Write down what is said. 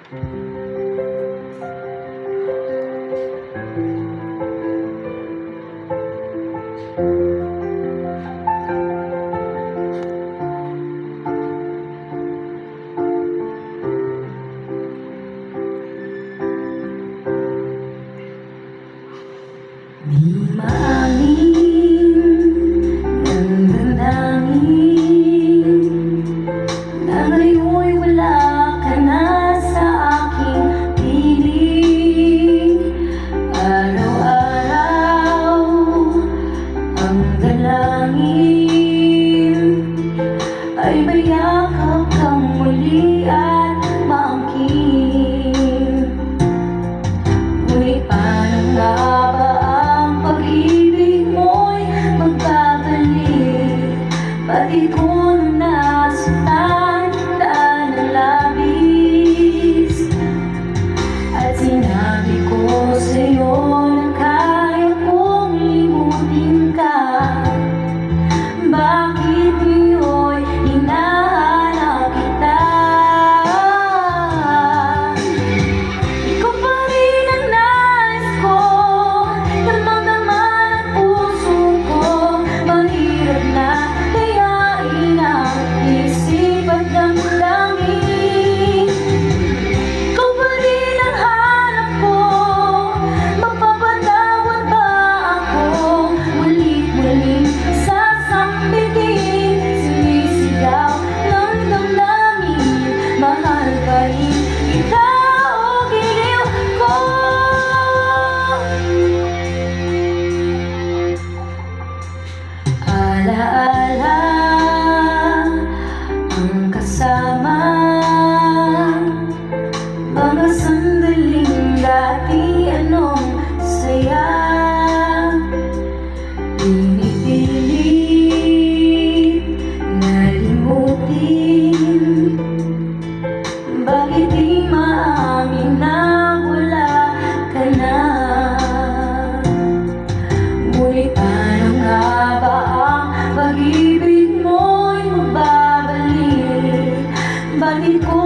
Di maamin ng damdamin na ngayon'y wala ka na sa aking piling. Araw-araw ang dalangin ay mayakap kang muli at maangkin. Ngunit paano nga ba ang pag-ibig mo'y magbabalik? Pati ko na nasaktan kita ng labis, at sinabi ko sa'yo na kaya kong limutin ka. Bakit ngayon hinahanap kita? Ikaw pa rin ang nais ko, damang-dama ng puso ko. Mahirap na dayain ang isip at damdamin. Ikaw pa rin ang hanap ko, magpapatawad ba ako? Mulit-muling sasambitin, sinisigaw ng damdamin. Mahal pa rin kita o giliw ko. Alaala ang kasama, mga sandaling dati anong saya. Pinipilit na limutin, bakit di maamin na wala ka na? Ngunit paano nga ba ang pag-ibig mo'y magbabalik? Bakit ko